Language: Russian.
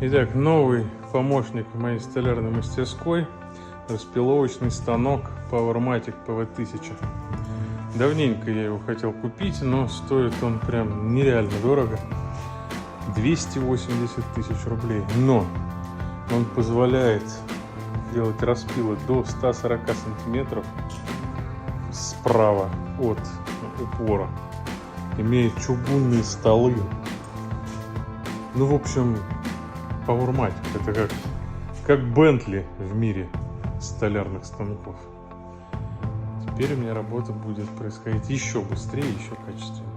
Итак, новый помощник в моей столярной мастерской. Распиловочный станок PowerMatic PV1000. Давненько я его хотел купить, но стоит он прям нереально дорого. 280 тысяч рублей. Но он позволяет делать распилы до 140 сантиметров справа от упора. Имеет чугунные столы. Ну, в общем, PowerMatic это как Bentley в мире столярных станков. Теперь у меня работа будет происходить еще быстрее, еще качественнее.